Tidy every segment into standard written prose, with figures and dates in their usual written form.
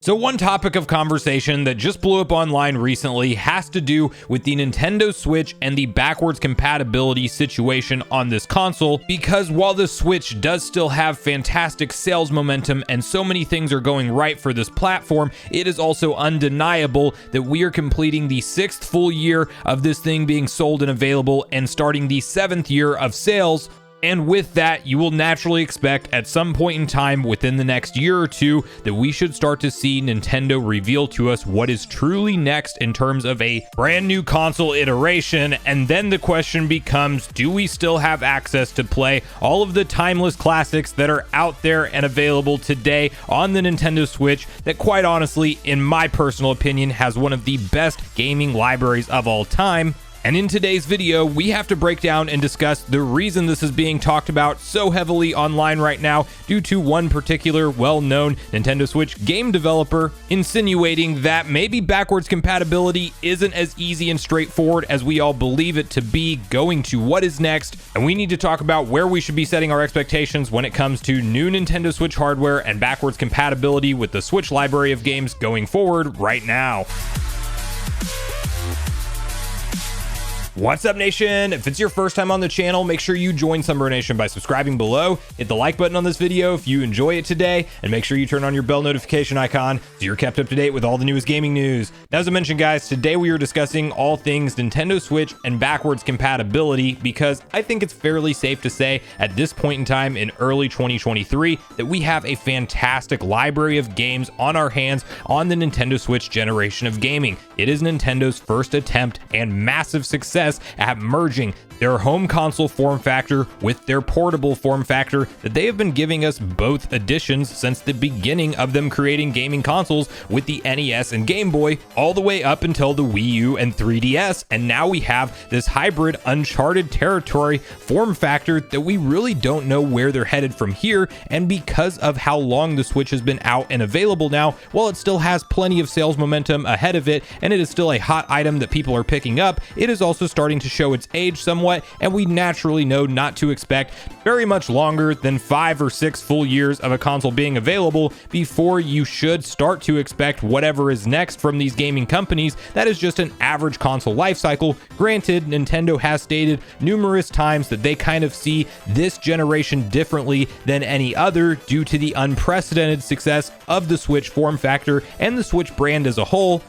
So one topic of conversation that just blew up online recently has to do with the Nintendo Switch and the backwards compatibility situation on this console, because while the Switch does still have fantastic sales momentum and so many things are going right for this platform, it is also undeniable that we are completing the 6th full year of this thing being sold and available and starting the 7th year of sales. And with that, you will naturally expect at some point in time within the next year or two that we should start to see Nintendo reveal to us what is truly next in terms of a brand new console iteration. And then the question becomes, do we still have access to play all of the timeless classics that are out there and available today on the Nintendo Switch that, quite honestly, in my personal opinion, has one of the best gaming libraries of all time? And in today's video, we have to break down and discuss the reason this is being talked about so heavily online right now due to one particular well-known Nintendo Switch game developer insinuating that maybe backwards compatibility isn't as easy and straightforward as we all believe it to be going to what is next. And we need to talk about where we should be setting our expectations when it comes to new Nintendo Switch hardware and backwards compatibility with the Switch library of games going forward right now. What's up, Nation? If it's your first time on the channel, make sure you join Sunbro Nation by subscribing below, hit the like button on this video if you enjoy it today, and make sure you turn on your bell notification icon so you're kept up to date with all the newest gaming news. Now, as I mentioned, guys, today we are discussing all things Nintendo Switch and backwards compatibility, because I think it's fairly safe to say at this point in time in early 2023 that we have a fantastic library of games on our hands on the Nintendo Switch generation of gaming. It is Nintendo's first attempt and massive success at merging their home console form factor with their portable form factor that they have been giving us both editions since the beginning of them creating gaming consoles with the NES and Game Boy all the way up until the Wii U and 3DS. And now we have this hybrid uncharted territory form factor that we really don't know where they're headed from here. And because of how long the Switch has been out and available now, while it still has plenty of sales momentum ahead of it and it is still a hot item that people are picking up, it is also starting to show its age somewhat, and we naturally know not to expect very much longer than 5 or 6 full years of a console being available before you should start to expect whatever is next from these gaming companies. That is just an average console life cycle. Granted, Nintendo has stated numerous times that they kind of see this generation differently than any other due to the unprecedented success of the Switch form factor and the Switch brand as a whole.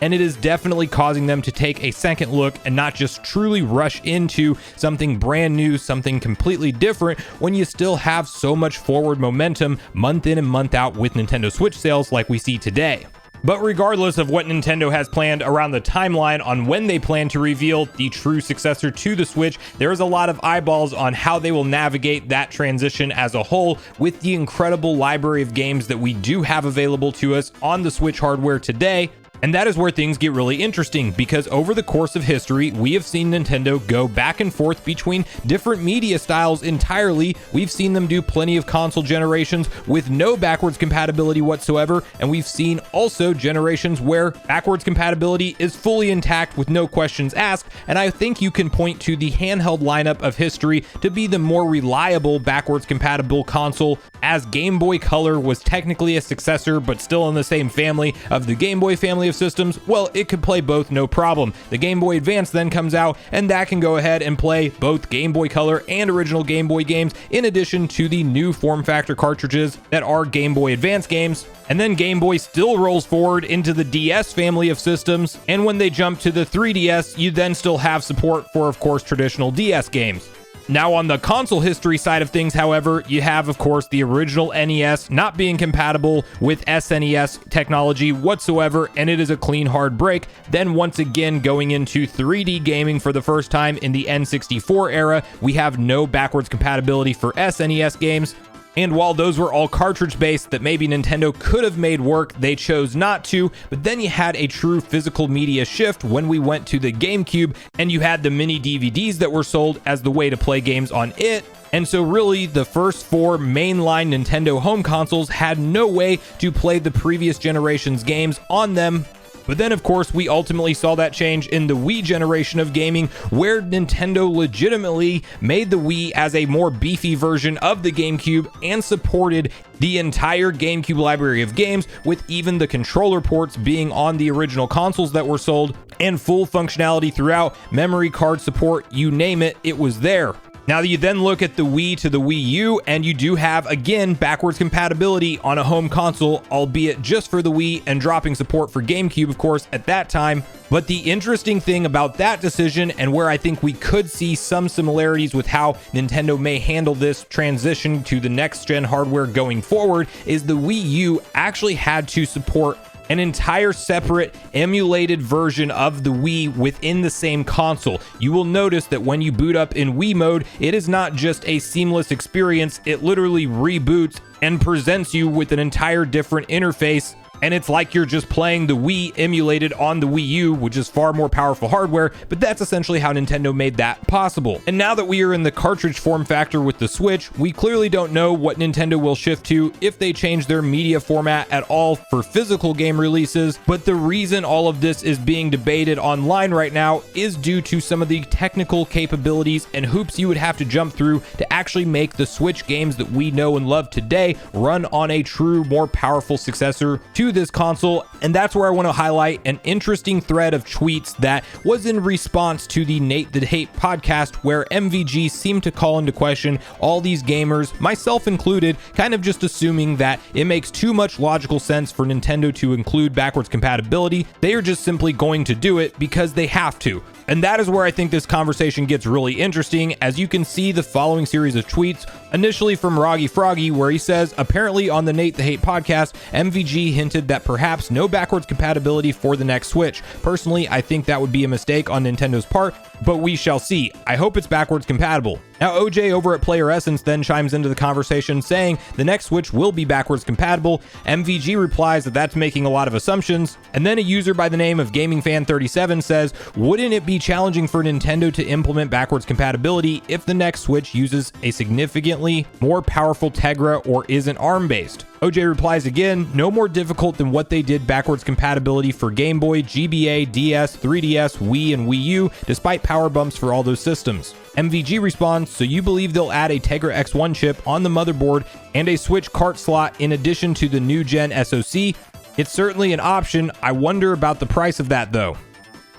And it is definitely causing them to take a second look and not just truly rush into something brand new, something completely different, when you still have so much forward momentum month in and month out with Nintendo Switch sales like we see today. But regardless of what Nintendo has planned around the timeline on when they plan to reveal the true successor to the Switch, there is a lot of eyeballs on how they will navigate that transition as a whole with the incredible library of games that we do have available to us on the Switch hardware today. And that is where things get really interesting, because over the course of history, we have seen Nintendo go back and forth between different media styles entirely. We've seen them do plenty of console generations with no backwards compatibility whatsoever, and we've seen also generations where backwards compatibility is fully intact with no questions asked. And I think you can point to the handheld lineup of history to be the more reliable backwards compatible console, as Game Boy Color was technically a successor but still in the same family of the Game Boy family of systems. Well, it could play both no problem. The Game Boy Advance then comes out, and that can go ahead and play both Game Boy Color and original Game Boy games, in addition to the new form factor cartridges that are Game Boy Advance games. And then Game Boy still rolls forward into the DS family of systems, and when they jump to the 3DS, you then still have support for, of course, traditional DS games. Now, on the console history side of things, however, you have, of course, the original NES not being compatible with SNES technology whatsoever, and it is a clean hard break. Then once again, going into 3D gaming for the first time in the N64 era, we have no backwards compatibility for SNES games. And while those were all cartridge-based that maybe Nintendo could have made work, they chose not to. But then you had a true physical media shift when we went to the GameCube, and you had the mini DVDs that were sold as the way to play games on it. And so really, the first 4 mainline Nintendo home consoles had no way to play the previous generation's games on them. But then, of course, we ultimately saw that change in the Wii generation of gaming, where Nintendo legitimately made the Wii as a more beefy version of the GameCube and supported the entire GameCube library of games, with even the controller ports being on the original consoles that were sold, and full functionality throughout, memory card support, you name it, it was there. Now you then look at the Wii to the Wii U, and you do have, again, backwards compatibility on a home console, albeit just for the Wii and dropping support for GameCube, of course, at that time. But the interesting thing about that decision, and where I think we could see some similarities with how Nintendo may handle this transition to the next gen hardware going forward, is the Wii U actually had to support an entire separate emulated version of the Wii within the same console. You will notice that when you boot up in Wii mode, it is not just a seamless experience, it literally reboots and presents you with an entire different interface. And it's like you're just playing the Wii emulated on the Wii U, which is far more powerful hardware, but that's essentially how Nintendo made that possible. And now that we are in the cartridge form factor with the Switch, we clearly don't know what Nintendo will shift to if they change their media format at all for physical game releases. But the reason all of this is being debated online right now is due to some of the technical capabilities and hoops you would have to jump through to actually make the Switch games that we know and love today run on a true, more powerful successor to this console. And that's where I want to highlight an interesting thread of tweets that was in response to the Nate the Hate podcast, where MVG seemed to call into question all these gamers, myself included, kind of just assuming that it makes too much logical sense for Nintendo to include backwards compatibility. They are just simply going to do it because they have to. And that is where I think this conversation gets really interesting, as you can see the following series of tweets, initially from Roggy Froggy, where he says, apparently on the Nate the Hate podcast, MVG hinted that perhaps no backwards compatibility for the next Switch. Personally, I think that would be a mistake on Nintendo's part, but we shall see. I hope it's backwards compatible. Now, OJ over at Player Essence then chimes into the conversation saying the next Switch will be backwards compatible. MVG replies that that's making a lot of assumptions. And then a user by the name of GamingFan37 says, wouldn't it be challenging for Nintendo to implement backwards compatibility if the next Switch uses a significantly more powerful Tegra or isn't ARM-based? OJ replies again, no more difficult than what they did backwards compatibility for Game Boy, GBA, DS, 3DS, Wii, and Wii U, despite power bumps for all those systems. MVG responds, so you believe they'll add a Tegra X1 chip on the motherboard and a Switch cart slot in addition to the new gen SoC? It's certainly an option. I wonder about the price of that though.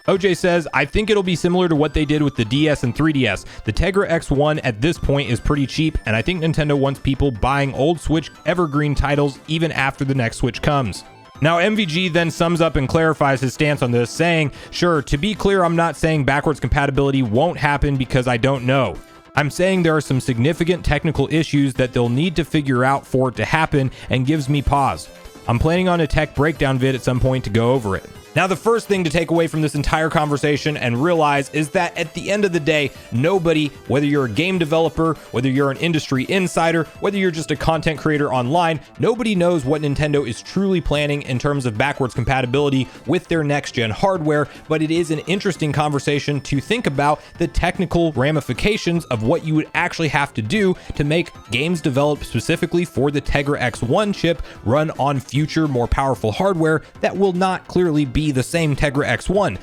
OJ says, I think it'll be similar to what they did with the DS and 3DS. The Tegra X1 at this point is pretty cheap, and I think Nintendo wants people buying old Switch evergreen titles even after the next Switch comes. Now, MVG then sums up and clarifies his stance on this, saying, sure, to be clear, I'm not saying backwards compatibility won't happen because I don't know. I'm saying there are some significant technical issues that they'll need to figure out for it to happen, and gives me pause. I'm planning on a tech breakdown vid at some point to go over it. Now, the first thing to take away from this entire conversation and realize is that at the end of the day, nobody, whether you're a game developer, whether you're an industry insider, whether you're just a content creator online, nobody knows what Nintendo is truly planning in terms of backwards compatibility with their next gen hardware. But it is an interesting conversation to think about the technical ramifications of what you would actually have to do to make games developed specifically for the Tegra X1 chip run on future, more powerful hardware that will not clearly be the same Tegra X1.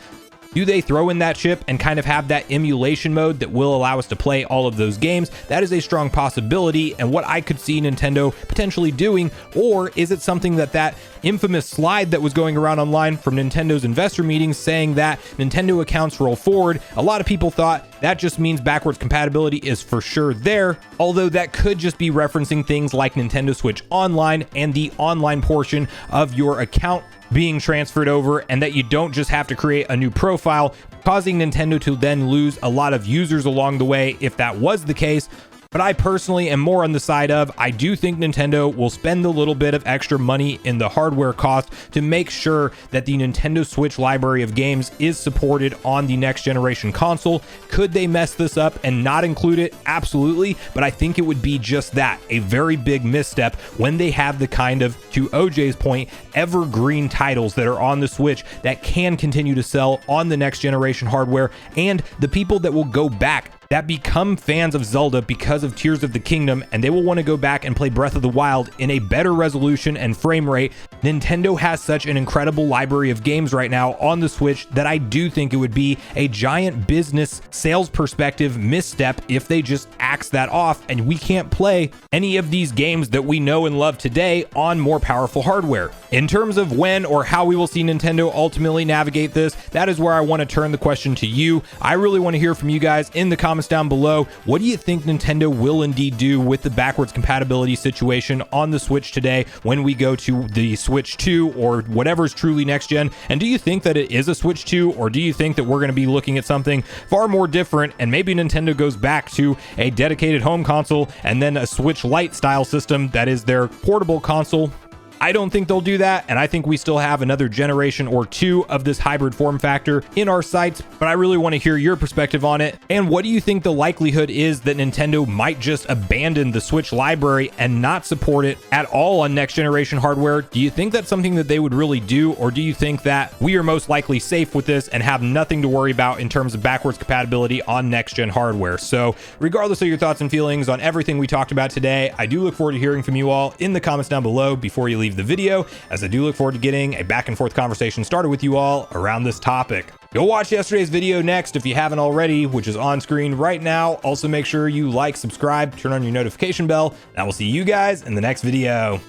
Do they throw in that chip and kind of have that emulation mode that will allow us to play all of those games? That is a strong possibility, and what I could see Nintendo potentially doing. Or is it something that infamous slide that was going around online from Nintendo's investor meetings saying that Nintendo accounts roll forward? A lot of people thought that just means backwards compatibility is for sure there, although that could just be referencing things like Nintendo Switch Online and the online portion of your account being transferred over, and that you don't just have to create a new profile, causing Nintendo to then lose a lot of users along the way if that was the case. But I personally am more on the side of, I do think Nintendo will spend a little bit of extra money in the hardware cost to make sure that the Nintendo Switch library of games is supported on the next generation console. Could they mess this up and not include it? Absolutely. But I think it would be just that, a very big misstep when they have the kind of, to OJ's point, evergreen titles that are on the Switch that can continue to sell on the next generation hardware, and the people that will go back that become fans of Zelda because of Tears of the Kingdom, and they will want to go back and play Breath of the Wild in a better resolution and frame rate. Nintendo has such an incredible library of games right now on the Switch that I do think it would be a giant business sales perspective misstep if they just axe that off and we can't play any of these games that we know and love today on more powerful hardware. In terms of when or how we will see Nintendo ultimately navigate this, that is where I want to turn the question to you. I really want to hear from you guys in the comments down below. What do you think Nintendo will indeed do with the backwards compatibility situation on the Switch today when we go to the Switch 2 or whatever's truly next gen? And do you think that it is a Switch 2, or do you think that we're going to be looking at something far more different and maybe Nintendo goes back to a dedicated home console and then a Switch Lite style system that is their portable console? I don't think they'll do that, and I think we still have another generation or two of this hybrid form factor in our sights, but I really want to hear your perspective on it. And what do you think the likelihood is that Nintendo might just abandon the Switch library and not support it at all on next generation hardware? Do you think that's something that they would really do, or do you think that we are most likely safe with this and have nothing to worry about in terms of backwards compatibility on next gen hardware? So regardless of your thoughts and feelings on everything we talked about today, I do look forward to hearing from you all in the comments down below before you leave the video, as I do look forward to getting a back and forth conversation started with you all around this topic. Go watch yesterday's video next if you haven't already, which is on screen right now. Also make sure you like, subscribe, turn on your notification bell, and I will see you guys in the next video.